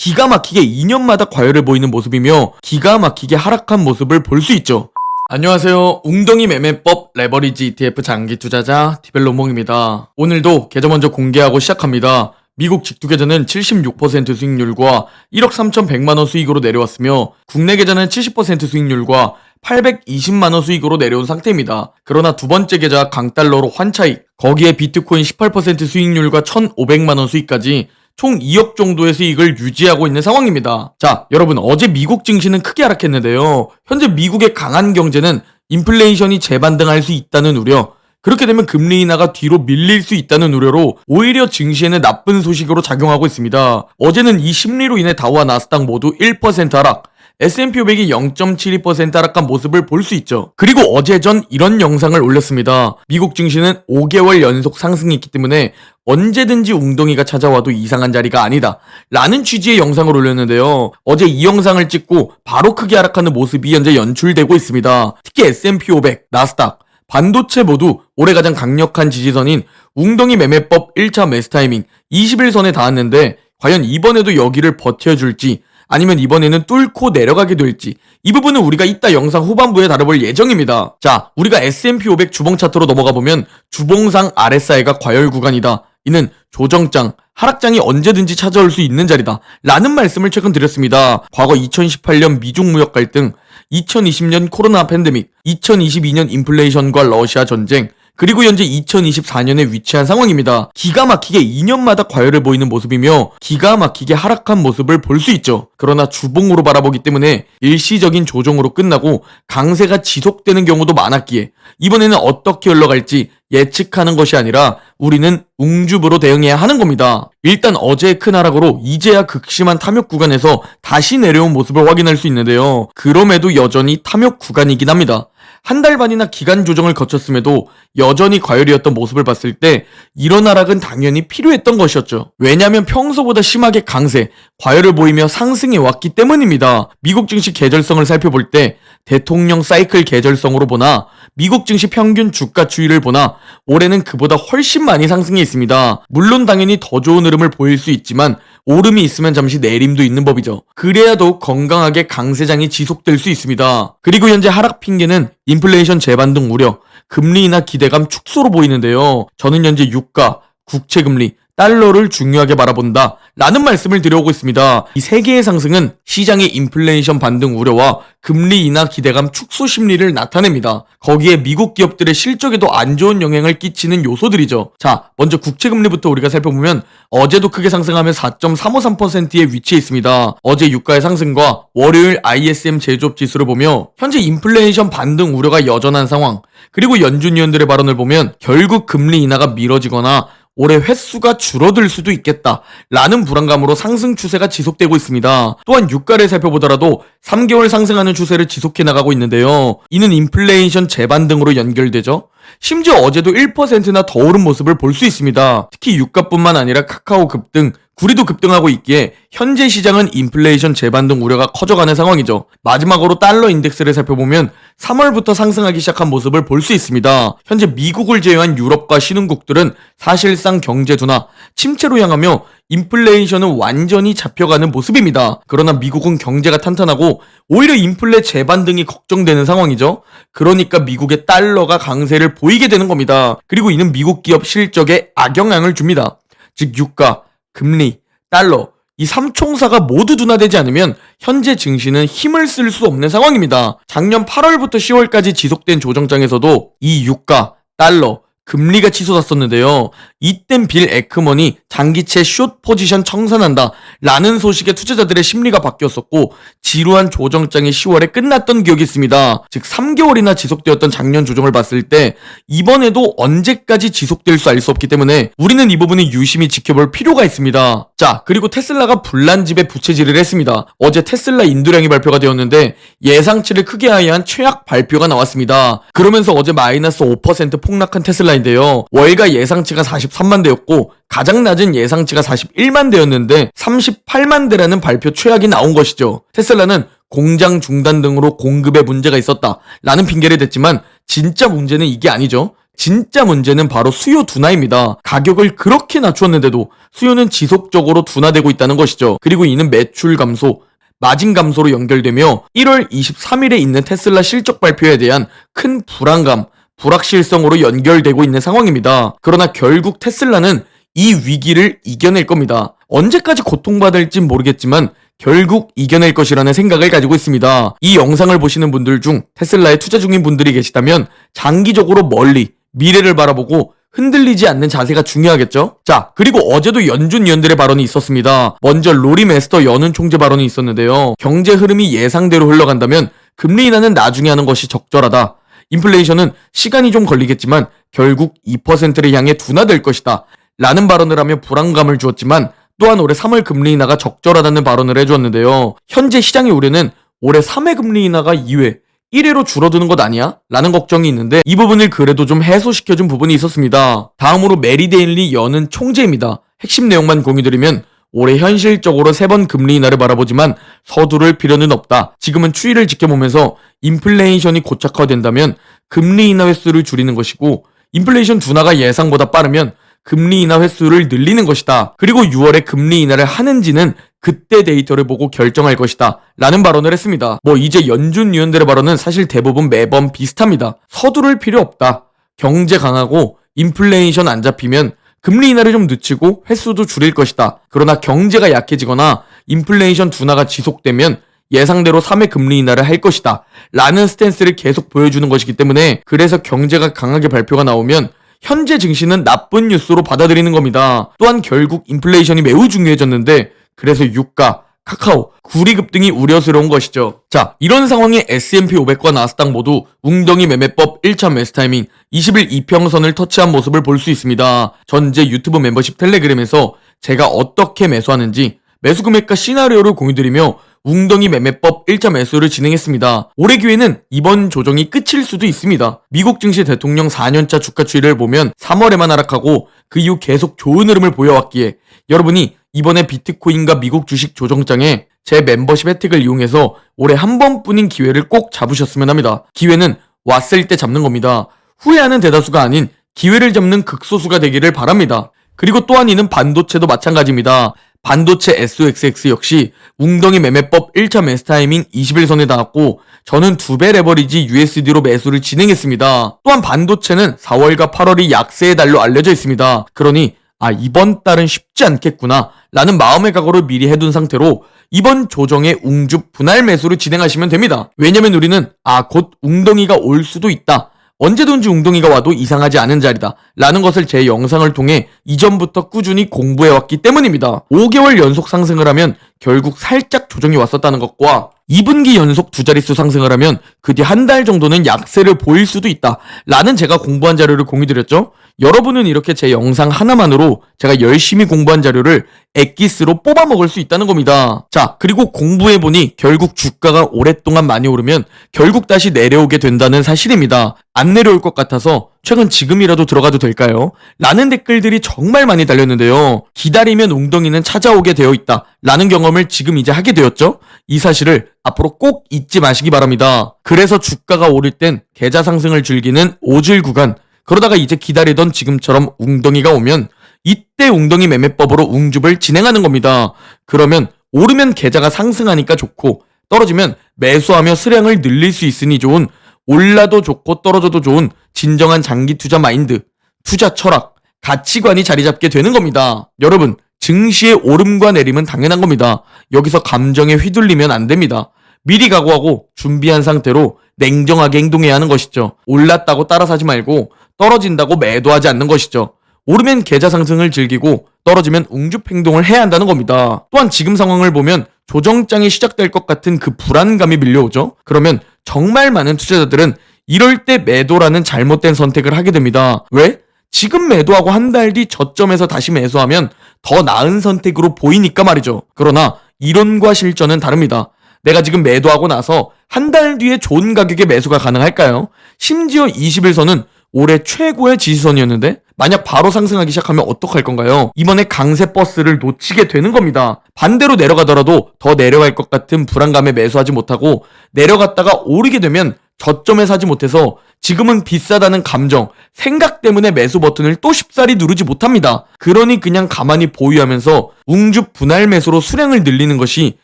기가 막히게 2년마다 과열을 보이는 모습이며 기가 막히게 하락한 모습을 볼 수 있죠. 안녕하세요. 웅덩이 매매법 레버리지 ETF 장기 투자자 디벨로몽입니다. 오늘도 계좌 먼저 공개하고 시작합니다. 미국 직투 계좌는 76% 수익률과 1억 3,100만원 수익으로 내려왔으며 국내 계좌는 70% 수익률과 820만원 수익으로 내려온 상태입니다. 그러나 두 번째 계좌 강달러로 환차익, 거기에 비트코인 18% 수익률과 1,500만원 수익까지 총 2억 정도의 수익을 유지하고 있는 상황입니다. 자, 여러분, 어제 미국 증시는 크게 하락했는데요. 현재 미국의 강한 경제는 인플레이션이 재반등할 수 있다는 우려, 그렇게 되면 금리 인하가 뒤로 밀릴 수 있다는 우려로 오히려 증시에는 나쁜 소식으로 작용하고 있습니다. 어제는 이 심리로 인해 다우와 나스닥 모두 1% 하락, S&P 500이 0.72% 하락한 모습을 볼 수 있죠. 그리고 어제 전 이런 영상을 올렸습니다. 미국 증시는 5개월 연속 상승이 있기 때문에 언제든지 웅덩이가 찾아와도 이상한 자리가 아니다 라는 취지의 영상을 올렸는데요. 어제 이 영상을 찍고 바로 크게 하락하는 모습이 현재 연출되고 있습니다. 특히 S&P 500, 나스닥, 반도체 모두 올해 가장 강력한 지지선인 웅덩이 매매법 1차 매수 타이밍 21선에 닿았는데 과연 이번에도 여기를 버텨줄지 아니면 이번에는 뚫고 내려가게 될지, 이 부분은 우리가 이따 영상 후반부에 다뤄볼 예정입니다. 자, 우리가 S&P 500 주봉 차트로 넘어가 보면 주봉상 RSI가 과열 구간이다, 이는 조정장, 하락장이 언제든지 찾아올 수 있는 자리다 라는 말씀을 최근 드렸습니다. 과거 2018년 미중 무역 갈등, 2020년 코로나 팬데믹, 2022년 인플레이션과 러시아 전쟁, 그리고 현재 2024년에 위치한 상황입니다. 기가 막히게 2년마다 과열을 보이는 모습이며 기가 막히게 하락한 모습을 볼 수 있죠. 그러나 주봉으로 바라보기 때문에 일시적인 조정으로 끝나고 강세가 지속되는 경우도 많았기에 이번에는 어떻게 흘러갈지 예측하는 것이 아니라 우리는 웅줍으로 대응해야 하는 겁니다. 일단 어제의 큰 하락으로 이제야 극심한 탐욕 구간에서 다시 내려온 모습을 확인할 수 있는데요. 그럼에도 여전히 탐욕 구간이긴 합니다. 한 달 반이나 기간 조정을 거쳤음에도 여전히 과열이었던 모습을 봤을 때 이런 하락은 당연히 필요했던 것이었죠. 왜냐하면 평소보다 심하게 강세, 과열을 보이며 상승해 왔기 때문입니다. 미국 증시 계절성을 살펴볼 때 대통령 사이클 계절성으로 보나 미국 증시 평균 주가 추이를 보나 올해는 그보다 훨씬 많이 상승해 있습니다. 물론 당연히 더 좋은 흐름을 보일 수 있지만 오름이 있으면 잠시 내림도 있는 법이죠. 그래야 더욱 건강하게 강세장이 지속될 수 있습니다. 그리고 현재 하락 핑계는 인플레이션 재반등 우려, 금리 인하 기대감 축소로 보이는데요. 저는 현재 유가, 국채금리, 달러를 중요하게 바라본다 라는 말씀을 드려오고 있습니다. 이 세 개의 상승은 시장의 인플레이션 반등 우려와 금리 인하 기대감 축소 심리를 나타냅니다. 거기에 미국 기업들의 실적에도 안 좋은 영향을 끼치는 요소들이죠. 자, 먼저 국채금리부터 우리가 살펴보면 어제도 크게 상승하며 4.353%에 위치해 있습니다. 어제 유가의 상승과 월요일 ISM 제조업 지수를 보며 현재 인플레이션 반등 우려가 여전한 상황, 그리고 연준 위원들의 발언을 보면 결국 금리 인하가 미뤄지거나 올해 횟수가 줄어들 수도 있겠다 라는 불안감으로 상승 추세가 지속되고 있습니다. 또한 유가를 살펴보더라도 3개월 상승하는 추세를 지속해 나가고 있는데요. 이는 인플레이션 재반등으로 연결되죠. 심지어 어제도 1%나 더 오른 모습을 볼 수 있습니다. 특히 유가뿐만 아니라 카카오 급등, 구리도 급등하고 있기에 현재 시장은 인플레이션 재반등 우려가 커져가는 상황이죠. 마지막으로 달러 인덱스를 살펴보면 3월부터 상승하기 시작한 모습을 볼 수 있습니다. 현재 미국을 제외한 유럽과 신흥국들은 사실상 경제 둔화, 침체로 향하며 인플레이션은 완전히 잡혀가는 모습입니다. 그러나 미국은 경제가 탄탄하고 오히려 인플레 재반등이 걱정되는 상황이죠. 그러니까 미국의 달러가 강세를 보이게 되는 겁니다. 그리고 이는 미국 기업 실적에 악영향을 줍니다. 즉 유가, 금리, 달러, 이 3총사가 모두 둔화되지 않으면 현재 증시는 힘을 쓸 수 없는 상황입니다. 작년 8월부터 10월까지 지속된 조정장에서도 이 유가, 달러, 금리가 치솟았었는데요. 이땐 빌 에크먼이 장기채 숏 포지션 청산한다 라는 소식에 투자자들의 심리가 바뀌었었고 지루한 조정장이 10월에 끝났던 기억이 있습니다. 즉 3개월이나 지속되었던 작년 조정을 봤을 때 이번에도 언제까지 지속될 수 알 수 없기 때문에 우리는 이 부분을 유심히 지켜볼 필요가 있습니다. 자, 그리고 테슬라가 불난집에 부채질을 했습니다. 어제 테슬라 인도량이 발표가 되었는데 예상치를 크게 하회한 최악 발표가 나왔습니다. 그러면서 어제 마이너스 5% 폭락한 테슬라인데요. 월가 예상치가 43만 대였고 가장 낮은 예상치가 41만 대였는데 38만 대라는 발표 최악이 나온 것이죠. 테슬라는 공장 중단 등으로 공급에 문제가 있었다 라는 핑계를 댔지만 진짜 문제는 이게 아니죠. 진짜 문제는 바로 수요 둔화입니다. 가격을 그렇게 낮추었는데도 수요는 지속적으로 둔화되고 있다는 것이죠. 그리고 이는 매출 감소, 마진 감소로 연결되며 1월 23일에 있는 테슬라 실적 발표에 대한 큰 불안감, 불확실성으로 연결되고 있는 상황입니다. 그러나 결국 테슬라는 이 위기를 이겨낼 겁니다. 언제까지 고통받을진 모르겠지만 결국 이겨낼 것이라는 생각을 가지고 있습니다. 이 영상을 보시는 분들 중 테슬라에 투자 중인 분들이 계시다면 장기적으로 멀리 미래를 바라보고 흔들리지 않는 자세가 중요하겠죠? 자, 그리고 어제도 연준 위원들의 발언이 있었습니다. 먼저 로리 메스터 연은 총재 발언이 있었는데요. 경제 흐름이 예상대로 흘러간다면 금리 인하는 나중에 하는 것이 적절하다. 인플레이션은 시간이 좀 걸리겠지만 결국 2%를 향해 둔화될 것이다. 라는 발언을 하며 불안감을 주었지만 또한 올해 3월 금리 인하가 적절하다는 발언을 해주었는데요. 현재 시장의 우려는 올해 3회 금리 인하가 2회, 1회로 줄어드는 것 아니야? 라는 걱정이 있는데 이 부분을 그래도 좀 해소시켜준 부분이 있었습니다. 다음으로 메리 데일리 연은 총재입니다. 핵심 내용만 공유드리면 올해 현실적으로 3번 금리 인하를 바라보지만 서두를 필요는 없다. 지금은 추이를 지켜보면서 인플레이션이 고착화된다면 금리 인하 횟수를 줄이는 것이고 인플레이션 둔화가 예상보다 빠르면 금리 인하 횟수를 늘리는 것이다. 그리고 6월에 금리 인하를 하는지는 그때 데이터를 보고 결정할 것이다. 라는 발언을 했습니다. 이제 연준 위원들의 발언은 사실 대부분 매번 비슷합니다. 서두를 필요 없다. 경제 강하고 인플레이션 안 잡히면 금리 인하를 좀 늦추고 횟수도 줄일 것이다. 그러나 경제가 약해지거나 인플레이션 둔화가 지속되면 예상대로 3회 금리 인하를 할 것이다. 라는 스탠스를 계속 보여주는 것이기 때문에 그래서 경제가 강하게 발표가 나오면 현재 증시는 나쁜 뉴스로 받아들이는 겁니다. 또한 결국 인플레이션이 매우 중요해졌는데 그래서 유가, 카카오, 구리 급등이 우려스러운 것이죠. 자, 이런 상황에 S&P 500과 나스닥 모두 웅덩이 매매법 1차 매수 타이밍 20일 이평선을 터치한 모습을 볼 수 있습니다. 전제 유튜브 멤버십 텔레그램에서 제가 어떻게 매수하는지 매수 금액과 시나리오를 공유드리며 웅덩이 매매법 1차 매수를 진행했습니다. 올해 기회는 이번 조정이 끝일 수도 있습니다. 미국 증시 대통령 4년차 주가 추이를 보면 3월에만 하락하고 그 이후 계속 좋은 흐름을 보여왔기에 여러분이 이번에 비트코인과 미국 주식 조정장에 제 멤버십 혜택을 이용해서 올해 한 번뿐인 기회를 꼭 잡으셨으면 합니다. 기회는 왔을 때 잡는 겁니다. 후회하는 대다수가 아닌 기회를 잡는 극소수가 되기를 바랍니다. 그리고 또한 이는 반도체도 마찬가지입니다. 반도체 SOXX 역시 웅덩이 매매법 1차 매수 타이밍 20일선에 닿았고 저는 2배 레버리지 USD로 매수를 진행했습니다. 또한 반도체는 4월과 8월이 약세의 달로 알려져 있습니다. 그러니 이번 달은 쉽지 않겠구나 라는 마음의 각오를 미리 해둔 상태로 이번 조정의 웅주 분할 매수를 진행하시면 됩니다. 왜냐면 우리는 곧 웅덩이가 올 수도 있다. 언제든지 웅덩이가 와도 이상하지 않은 자리다 라는 것을 제 영상을 통해 이전부터 꾸준히 공부해왔기 때문입니다. 5개월 연속 상승을 하면 결국 살짝 조정이 왔었다는 것과 2분기 연속 두 자릿수 상승을 하면 그 뒤 한 달 정도는 약세를 보일 수도 있다 라는 제가 공부한 자료를 공유드렸죠. 여러분은 이렇게 제 영상 하나만으로 제가 열심히 공부한 자료를 엑기스로 뽑아 먹을 수 있다는 겁니다. 자, 그리고 공부해보니 결국 주가가 오랫동안 많이 오르면 결국 다시 내려오게 된다는 사실입니다. 안 내려올 것 같아서 최근 지금이라도 들어가도 될까요? 라는 댓글들이 정말 많이 달렸는데요. 기다리면 웅덩이는 찾아오게 되어 있다 라는 경험을 지금 이제 하게 되었죠. 이 사실을 앞으로 꼭 잊지 마시기 바랍니다. 그래서 주가가 오를 땐 계좌 상승을 즐기는 오질 구간, 그러다가 이제 기다리던 지금처럼 웅덩이가 오면 이때 웅덩이 매매법으로 웅줍을 진행하는 겁니다. 그러면 오르면 계좌가 상승하니까 좋고 떨어지면 매수하며 수량을 늘릴 수 있으니 좋은, 올라도 좋고 떨어져도 좋은 진정한 장기 투자 마인드, 투자 철학, 가치관이 자리 잡게 되는 겁니다. 여러분, 증시의 오름과 내림은 당연한 겁니다. 여기서 감정에 휘둘리면 안 됩니다. 미리 각오하고 준비한 상태로 냉정하게 행동해야 하는 것이죠. 올랐다고 따라 사지 말고 떨어진다고 매도하지 않는 것이죠. 오르면 계좌 상승을 즐기고 떨어지면 웅줍 행동을 해야 한다는 겁니다. 또한 지금 상황을 보면 조정장이 시작될 것 같은 그 불안감이 밀려오죠. 그러면 정말 많은 투자자들은 이럴 때 매도라는 잘못된 선택을 하게 됩니다. 왜? 지금 매도하고 한 달 뒤 저점에서 다시 매수하면 더 나은 선택으로 보이니까 말이죠. 그러나 이론과 실전은 다릅니다. 내가 지금 매도하고 나서 한 달 뒤에 좋은 가격에 매수가 가능할까요? 심지어 20일선은 올해 최고의 지지선이었는데 만약 바로 상승하기 시작하면 어떡할 건가요? 이번에 강세 버스를 놓치게 되는 겁니다. 반대로 내려가더라도 더 내려갈 것 같은 불안감에 매수하지 못하고 내려갔다가 오르게 되면 저점에 사지 못해서 지금은 비싸다는 감정, 생각 때문에 매수 버튼을 또 쉽사리 누르지 못합니다. 그러니 그냥 가만히 보유하면서 웅주 분할 매수로 수량을 늘리는 것이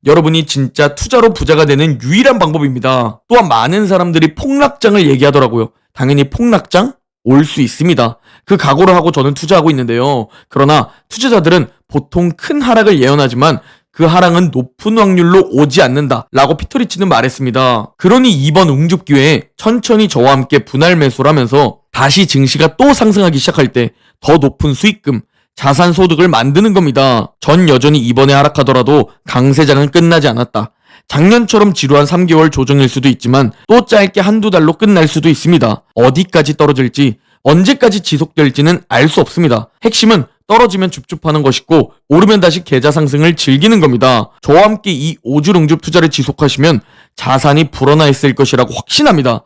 여러분이 진짜 투자로 부자가 되는 유일한 방법입니다. 또한 많은 사람들이 폭락장을 얘기하더라고요. 당연히 폭락장? 올 수 있습니다. 그 각오를 하고 저는 투자하고 있는데요. 그러나 투자자들은 보통 큰 하락을 예언하지만 그 하락은 높은 확률로 오지 않는다 라고 피터리치는 말했습니다. 그러니 이번 웅주 기회에 천천히 저와 함께 분할 매수를 하면서 다시 증시가 또 상승하기 시작할 때 더 높은 수익금, 자산 소득을 만드는 겁니다. 전 여전히 이번에 하락하더라도 강세장은 끝나지 않았다. 작년처럼 지루한 3개월 조정일 수도 있지만 또 짧게 한두 달로 끝날 수도 있습니다. 어디까지 떨어질지, 언제까지 지속될지는 알 수 없습니다. 핵심은 떨어지면 줍줍하는 것이고 오르면 다시 계좌 상승을 즐기는 겁니다. 저와 함께 이 오주릉주 투자를 지속하시면 자산이 불어나 있을 것이라고 확신합니다.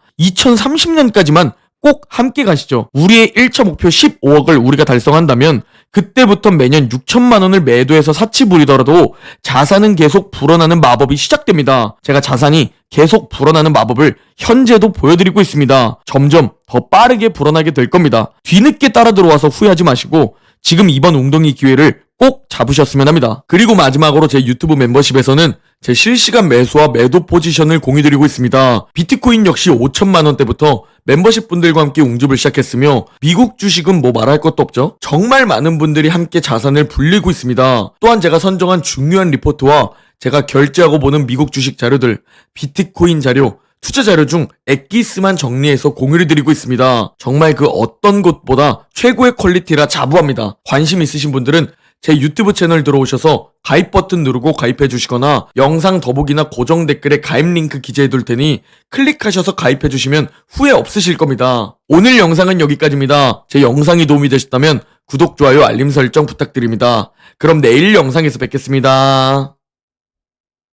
2030년까지만 꼭 함께 가시죠. 우리의 1차 목표 15억을 우리가 달성한다면 그때부터 매년 6천만 원을 매도해서 사치 부리더라도 자산은 계속 불어나는 마법이 시작됩니다. 제가 자산이 계속 불어나는 마법을 현재도 보여드리고 있습니다. 점점 더 빠르게 불어나게 될 겁니다. 뒤늦게 따라 들어와서 후회하지 마시고 지금 이번 웅덩이 기회를 꼭 잡으셨으면 합니다. 그리고 마지막으로 제 유튜브 멤버십에서는 제 실시간 매수와 매도 포지션을 공유드리고 있습니다. 비트코인 역시 5천만 원대부터 멤버십 분들과 함께 웅줍을 시작했으며 미국 주식은 뭐 말할 것도 없죠. 정말 많은 분들이 함께 자산을 불리고 있습니다. 또한 제가 선정한 중요한 리포트와 제가 결제하고 보는 미국 주식 자료들, 비트코인 자료, 투자 자료 중 엑기스만 정리해서 공유를 드리고 있습니다. 정말 그 어떤 곳보다 최고의 퀄리티라 자부합니다. 관심 있으신 분들은 제 유튜브 채널 들어오셔서 가입 버튼 누르고 가입해 주시거나 영상 더보기나 고정 댓글에 가입 링크 기재해 둘 테니 클릭하셔서 가입해 주시면 후회 없으실 겁니다. 오늘 영상은 여기까지입니다. 제 영상이 도움이 되셨다면 구독, 좋아요, 알림 설정 부탁드립니다. 그럼 내일 영상에서 뵙겠습니다.